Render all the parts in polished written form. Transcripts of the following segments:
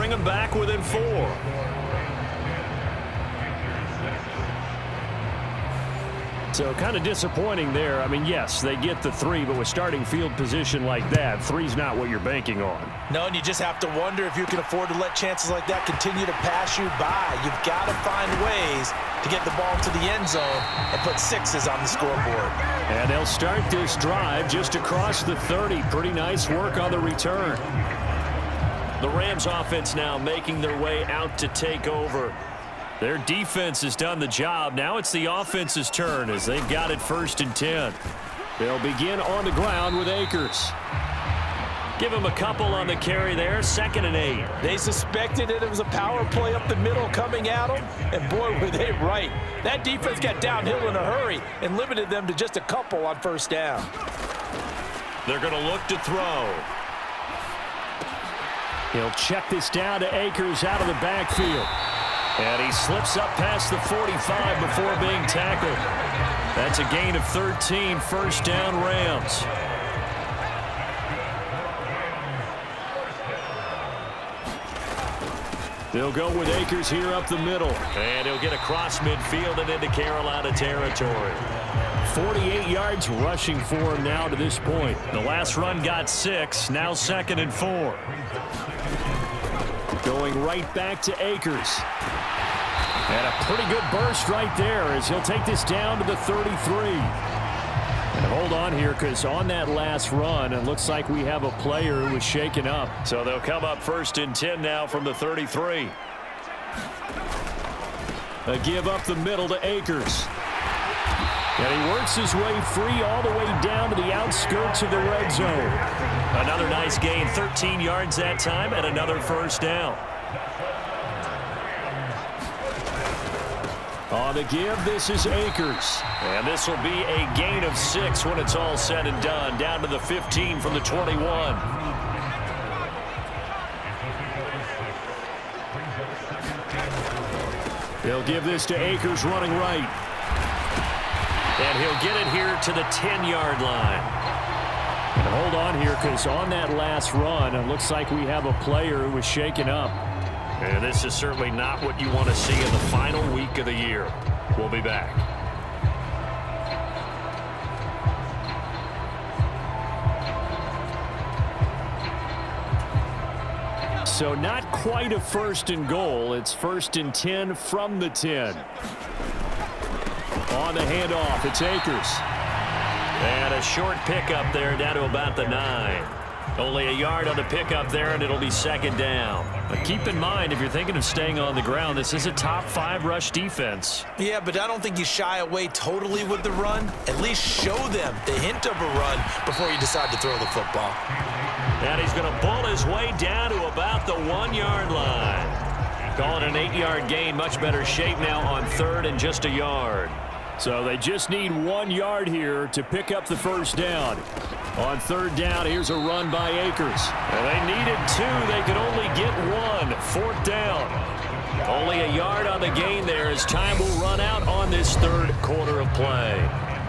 bring them back within 4. So kind of disappointing there. I mean, yes, they get the 3, but with starting field position like that, 3's not what you're banking on. No, and you just have to wonder if you can afford to let chances like that continue to pass you by. You've got to find ways to get the ball to the end zone and put 6s on the scoreboard. And they'll start this drive just across the 30. Pretty nice work on the return. The Rams offense now making their way out to take over. Their defense has done the job. Now it's the offense's turn as they've got it 1st and 10. They'll begin on the ground with Akers. Give him a couple on the carry there, 2nd and 8. They suspected that it was a power play up the middle coming at them, and boy, were they right. That defense got downhill in a hurry and limited them to just a couple on 1st down. They're going to look to throw. He'll check this down to Akers out of the backfield. And he slips up past the 45 before being tackled. That's a gain of 13, 1st down Rams. They'll go with Akers here up the middle. And he'll get across midfield and into Carolina territory. 48 yards rushing for him now to this point. The last run got 6, now 2nd and 4. Going right back to Akers. And a pretty good burst right there as he'll take this down to the 33. And hold on here because on that last run, it looks like we have a player who was shaken up. So they'll come up 1st and 10 now from the 33. A give up the middle to Akers. And he works his way free all the way down to the outskirts of the red zone. Another nice gain, 13 yards that time, and another 1st down. On the give, this is Akers. And this will be a gain of 6 when it's all said and done. Down to the 15 from the 21. They'll give this to Akers running right. And he'll get it here to the 10-yard line. And hold on here because on that last run, it looks like we have a player who was shaken up. And this is certainly not what you want to see in the final week of the year. We'll be back. So not quite a 1st and goal. It's 1st and 10 from the 10. On the handoff, it's Akers. And a short pickup there down to about the 9. Only a yard on the pickup there, and it'll be 2nd down. But keep in mind, if you're thinking of staying on the ground, this is a top 5 rush defense. Yeah, but I don't think you shy away totally with the run. At least show them the hint of a run before you decide to throw the football. And he's going to bull his way down to about the 1-yard line. Call it an 8-yard gain. Much better shape now on 3rd and just a yard. So they just need 1 yard here to pick up the 1st down. On 3rd down, here's a run by Akers. And they needed 2. They could only get 1. 4th down. Only a yard on the gain there as time will run out on this 3rd quarter of play.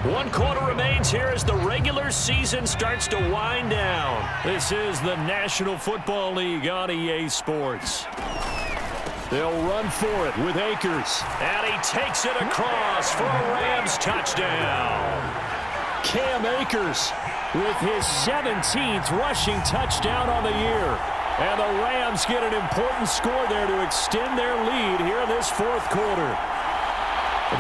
1 quarter remains here as the regular season starts to wind down. This is the National Football League on EA Sports. They'll run for it with Akers. And he takes it across for a Rams touchdown. Cam Akers with his 17th rushing touchdown on the year. And the Rams get an important score there to extend their lead here in this 4th quarter.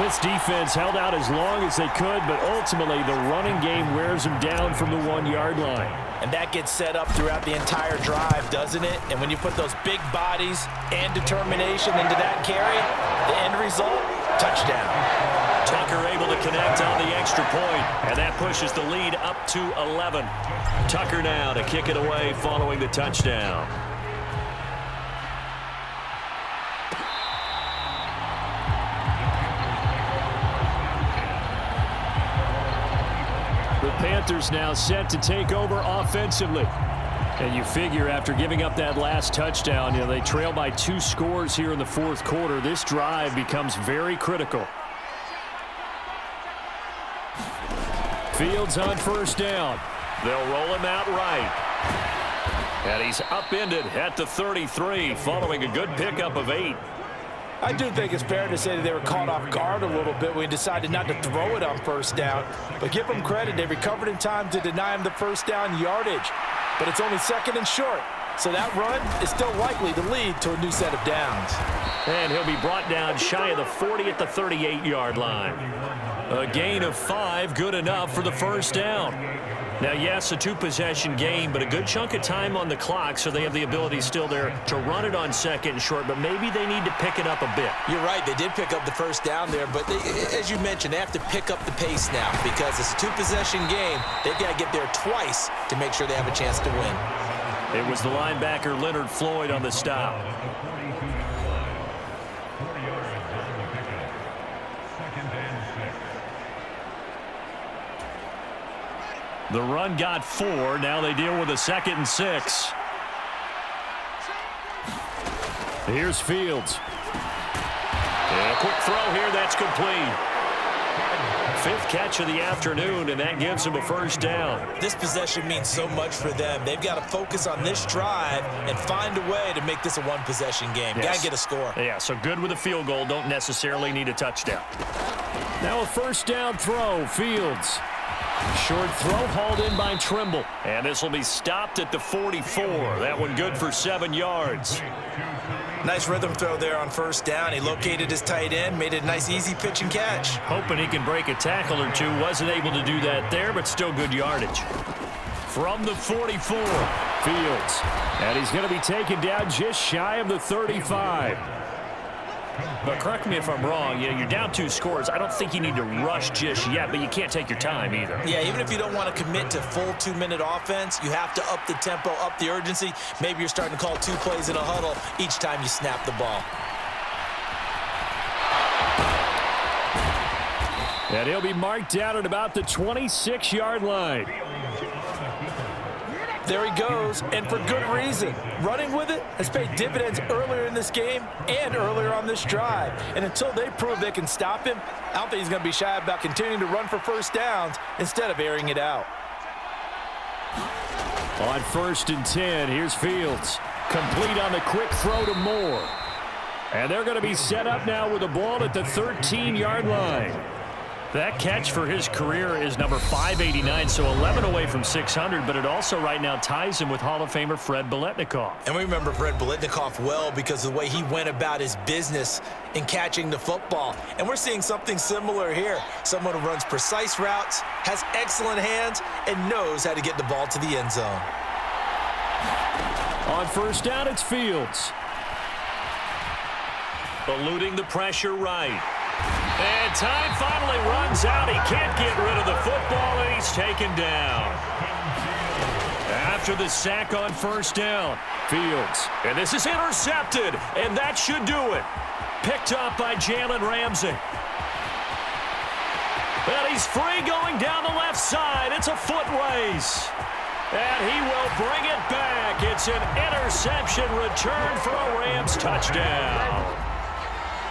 This defense held out as long as they could, but ultimately the running game wears them down from the 1-yard line. And that gets set up throughout the entire drive, doesn't it? And when you put those big bodies and determination into that carry, the end result, touchdown. Tucker able to connect on the extra point, and that pushes the lead up to 11. Tucker now to kick it away following the touchdown. The Panthers now set to take over offensively. And you figure after giving up that last touchdown, they trail by 2 scores here in the 4th quarter. This drive becomes very critical. Fields on 1st down. They'll roll him out right. And he's upended at the 33 following a good pickup of 8. I do think it's fair to say that they were caught off guard a little bit when he decided not to throw it on first down. But give them credit, they recovered in time to deny him the first down yardage. But it's only second and short, so that run is still likely to lead to a new set of downs. And he'll be brought down shy of the 40 at the 38-yard line. A gain of 5, good enough for the first down. Now, yes, a 2-possession game, but a good chunk of time on the clock, so they have the ability still there to run it on second and short, but maybe they need to pick it up a bit. You're right. They did pick up the first down there, but as you mentioned, they have to pick up the pace now because it's a 2-possession game. They've got to get there twice to make sure they have a chance to win. It was the linebacker Leonard Floyd on the stop. The run got 4. Now they deal with a 2nd and 6. Here's Fields. And a quick throw here. That's complete. 5th catch of the afternoon, and that gives them a first down. This possession means so much for them. They've got to focus on this drive and find a way to make this a 1-possession game. Yes. Got to get a score. Yeah, so good with a field goal. Don't necessarily need a touchdown. Now a first down throw. Fields. Short throw hauled in by Trimble. And this will be stopped at the 44. That one good for 7 yards. Nice rhythm throw there on first down. He located his tight end, made it a nice easy pitch and catch. Hoping he can break a tackle or two. Wasn't able to do that there, but still good yardage. From the 44, Fields. And he's going to be taken down just shy of the 35. But correct me if I'm wrong, you're down 2 scores. I don't think you need to rush just yet, but you can't take your time either. Yeah, even if you don't want to commit to full 2-minute offense, you have to up the tempo, up the urgency. Maybe you're starting to call 2 plays in a huddle each time you snap the ball. And he'll be marked down at about the 26-yard line. There he goes, and for good reason. Running with it has paid dividends earlier in this game and earlier on this drive. And until they prove they can stop him, I don't think he's going to be shy about continuing to run for first downs instead of airing it out. On 1st and 10, here's Fields. Complete on the quick throw to Moore. And they're going to be set up now with the ball at the 13-yard line. That catch for his career is number 589, so 11 away from 600, but it also right now ties him with Hall of Famer Fred Biletnikoff. And we remember Fred Biletnikoff well because of the way he went about his business in catching the football. And we're seeing something similar here. Someone who runs precise routes, has excellent hands, and knows how to get the ball to the end zone. On first down, it's Fields. Eluding the pressure right. And time finally runs out. He can't get rid of the football, and he's taken down. After the sack on first down, Fields. And this is intercepted, and that should do it. Picked up by Jalen Ramsey. And he's free going down the left side. It's a foot race. And he will bring it back. It's an interception return for a Rams touchdown.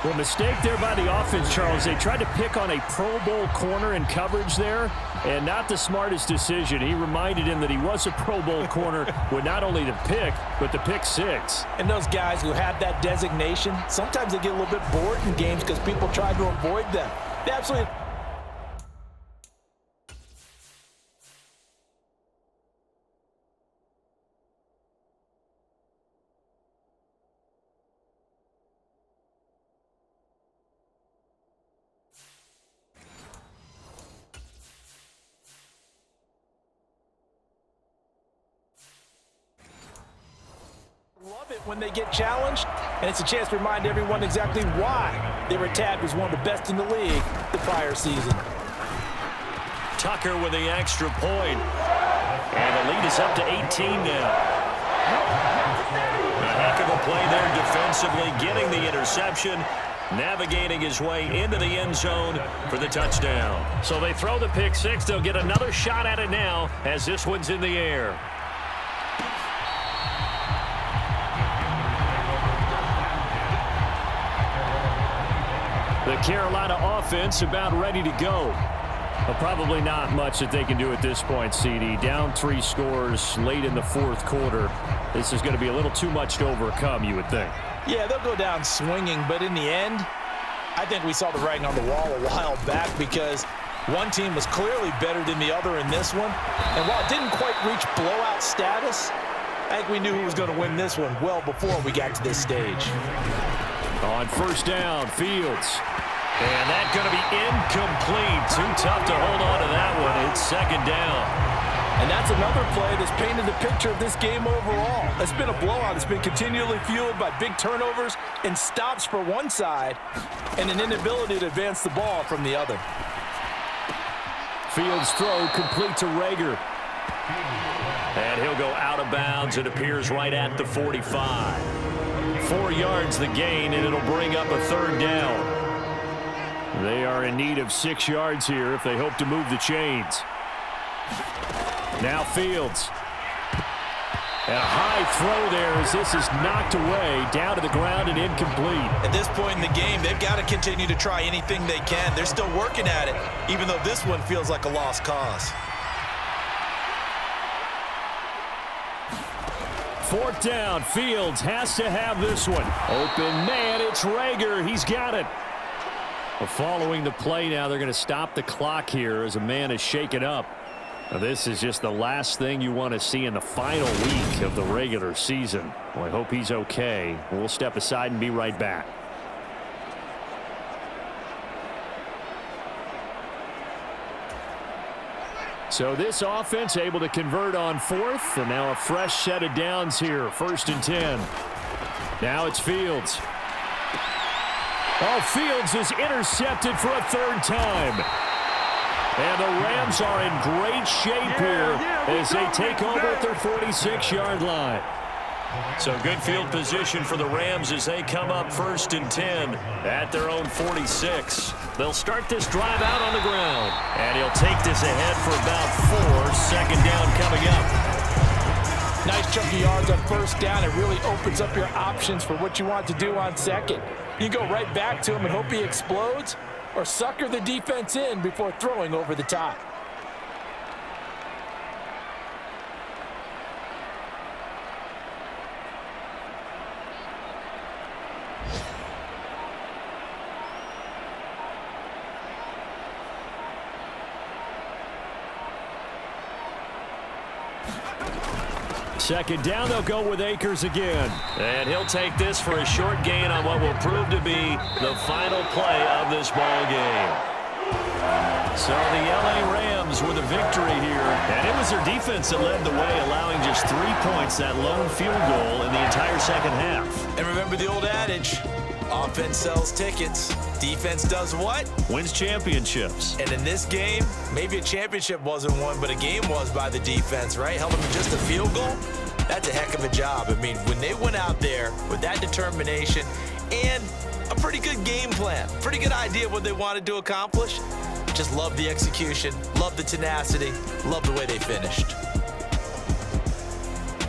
Well, mistake there by the offense, Charles. They tried to pick on a Pro Bowl corner in coverage there, and not the smartest decision. He reminded him that he was a Pro Bowl corner with not only the pick, but the pick 6. And those guys who have that designation, sometimes they get a little bit bored in games because people try to avoid them. They absolutely... love it when they get challenged, and it's a chance to remind everyone exactly why they were tagged as one of the best in the league the prior season. Tucker with the extra point. And the lead is up to 18 now. A heck of a play there defensively, getting the interception, navigating his way into the end zone for the touchdown. So they throw the pick 6. They'll get another shot at it now as this one's in the air. The Carolina offense about ready to go. Well, probably not much that they can do at this point, CD. Down 3 scores late in the fourth quarter. This is going to be a little too much to overcome, you would think. Yeah, they'll go down swinging, but in the end, I think we saw the writing on the wall a while back because one team was clearly better than the other in this one. And while it didn't quite reach blowout status, I think we knew who was going to win this one well before we got to this stage. On first down, Fields. And that's going to be incomplete. Too tough to hold on to that one. It's second down. And that's another play that's painted the picture of this game overall. It's been a blowout. It's been continually fueled by big turnovers and stops for one side and an inability to advance the ball from the other. Fields' throw complete to Rager. And he'll go out of bounds. It appears right at the 45. 4 yards the gain, and it'll bring up a third down. They are in need of 6 yards here if they hope to move the chains. Now Fields. And a high throw there as this is knocked away, down to the ground and incomplete. At this point in the game, they've got to continue to try anything they can. They're still working at it, even though this one feels like a lost cause. Fourth down, Fields has to have this one. Open man, it's Rager. He's got it. Well, following the play now, they're going to stop the clock here as a man is shaken up. Now, this is just the last thing you want to see in the final week of the regular season. Well, I hope he's okay. We'll step aside and be right back. So this offense able to convert on fourth, and now a fresh set of downs here. 1st and 10. Now it's Fields. Oh, Fields is intercepted for a 3rd time. And the Rams are in great shape here as they take over at their 46-yard line. So good field position for the Rams as they come up 1st and 10 at their own 46. They'll start this drive out on the ground. And he'll take this ahead for about 4. Second down coming up. Nice chunk of yards on first down. It really opens up your options for what you want to do on second. You go right back to him and hope he explodes, or sucker the defense in before throwing over the top. Second down, they'll go with Akers again. And he'll take this for a short gain on what will prove to be the final play of this ball game. So the LA Rams with a victory here. And it was their defense that led the way, allowing just 3 points, that lone field goal in the entire second half. And remember the old adage, offense sells tickets. Defense does what? Wins championships. And in this game, maybe a championship wasn't won, but a game was by the defense, right? Held them to just a field goal. That's a heck of a job. I mean, when they went out there with that determination and a pretty good game plan, pretty good idea of what they wanted to accomplish, just love the execution, love the tenacity, love the way they finished.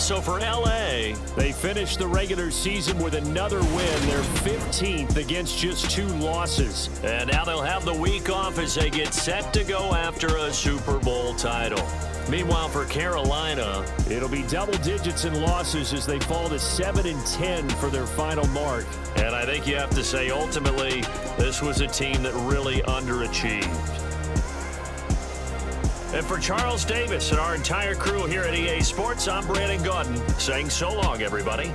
So for LA, they finished the regular season with another win. They're 15th against just 2 losses. And now they'll have the week off as they get set to go after a Super Bowl title. Meanwhile, for Carolina, it'll be double digits in losses as they fall to 7-10 for their final mark. And I think you have to say, ultimately, this was a team that really underachieved. And for Charles Davis and our entire crew here at EA Sports, I'm Brandon Gaudin saying so long, everybody.